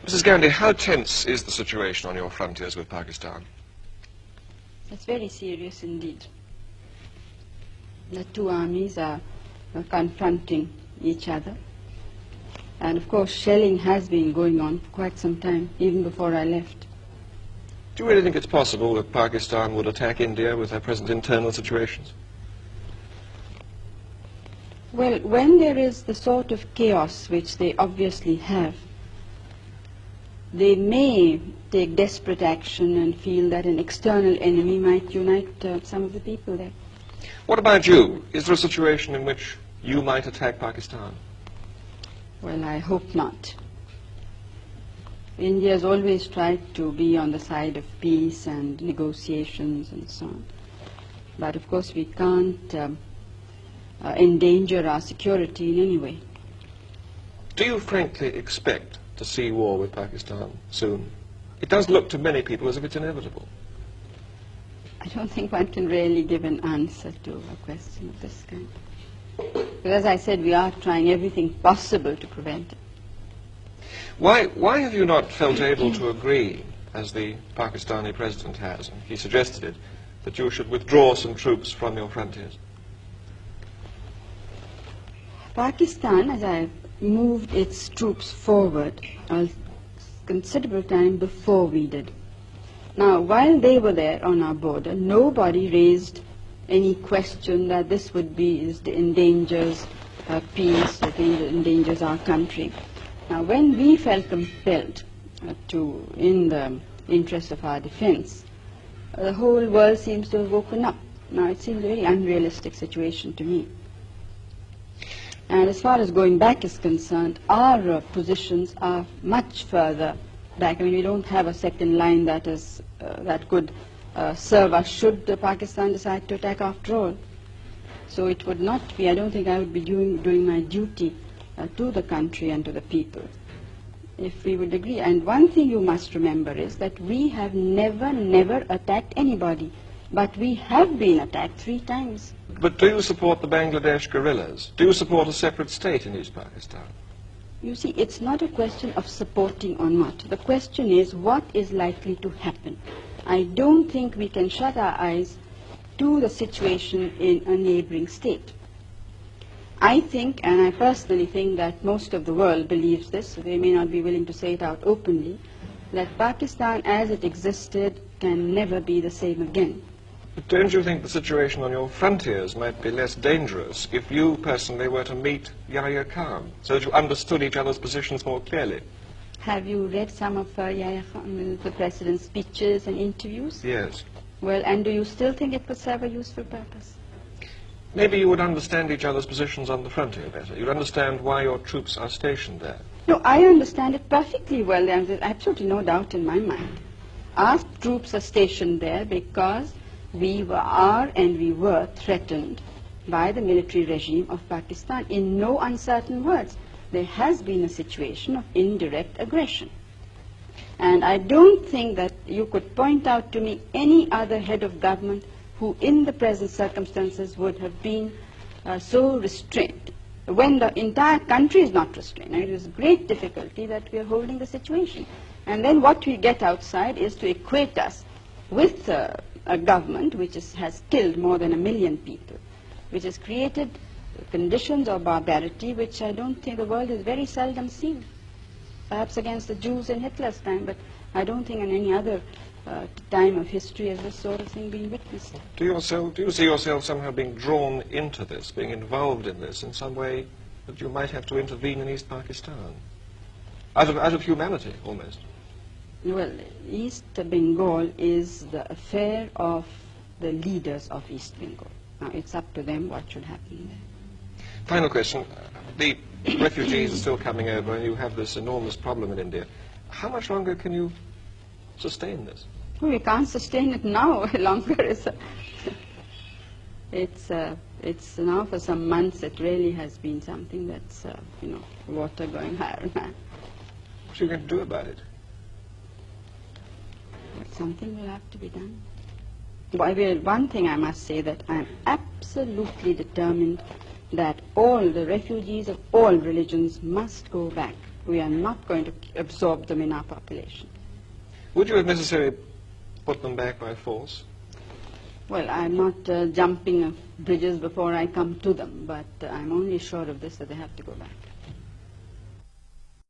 Mrs. Gandhi, how tense is the situation on your frontiers with Pakistan? It's very serious indeed. The two armies are confronting each other. And of course, shelling has been going on for quite some time, even before I left. Do you really think it's possible that Pakistan would attack India with their present internal situations? Well, when there is the sort of chaos which they obviously have, they may take desperate action and feel that an external enemy might unite some of the people there. What about you? Is there a situation in which you might attack Pakistan? Well, I hope not. India has always tried to be on the side of peace and negotiations and so on. But of course we can't endanger our security in any way. Do you frankly expect to see war with Pakistan soon? It does look to many people as if it's inevitable. I don't think one can really give an answer to a question of this kind. But as I said, we are trying everything possible to prevent it. Why have you not felt able to agree, as the Pakistani president has, and he suggested it, that you should withdraw some troops from your frontiers? Pakistan, as I moved its troops forward, a considerable time before we did. Now, while they were there on our border, nobody raised any question that this would be endangers peace, or endangers our country. Now, when we felt compelled to, in the interest of our defense, the whole world seems to have woken up. Now, it seems a very unrealistic situation to me. And as far as going back is concerned, our positions are much further back. I mean, we don't have a second line that is that could serve us should Pakistan decide to attack after all. So it would not be, I don't think I would be doing my duty to the country and to the people if we would agree. And one thing you must remember is that we have never attacked anybody, but we have been attacked 3 times. But do you support the Bangladesh guerrillas? Do you support a separate state in East Pakistan? You see, it's not a question of supporting or not. The question is what is likely to happen. I don't think we can shut our eyes to the situation in a neighboring state. I think, and I personally think that most of the world believes this, they may not be willing to say it out openly, that Pakistan as it existed can never be the same again. But don't you think the situation on your frontiers might be less dangerous if you personally were to meet Yahya Khan, so that you understood each other's positions more clearly? Have you read some of Yahya Khan, the president's speeches and interviews? Yes. Well, and do you still think it would serve a useful purpose? Maybe you would understand each other's positions on the frontier better. You'd understand why your troops are stationed there. No, I understand it perfectly well. There's absolutely no doubt in my mind. Our troops are stationed there because we were threatened by the military regime of Pakistan. In no uncertain words, there has been a situation of indirect aggression. And I don't think that you could point out to me any other head of government who in the present circumstances would have been so restrained, when the entire country is not restrained. And it is great difficulty that we are holding the situation. And then what we get outside is to equate us with a government which has killed more than 1 million people, which has created conditions of barbarity which I don't think the world has very seldom seen. Perhaps against the Jews in Hitler's time, but I don't think in any other time of history has this sort of thing been witnessed. Do you see yourself somehow being drawn into this, being involved in this in some way that you might have to intervene in East Pakistan? Out of humanity, almost. Well, East Bengal is the affair of the leaders of East Bengal. Now, it's up to them what should happen there. Final question. The refugees are still coming over and you have this enormous problem in India. How much longer can you sustain this? Well, we can't sustain it now longer. It's now for some months it really has been something that's, water going higher and higher. What are you going to do about it? But something will have to be done. One thing I must say, that I'm absolutely determined that all the refugees of all religions must go back We are not going to absorb them in our population. Would you, if necessary, put them back by force? Well, I'm not jumping bridges before I come to them, but I'm only sure of this, that they have to go back.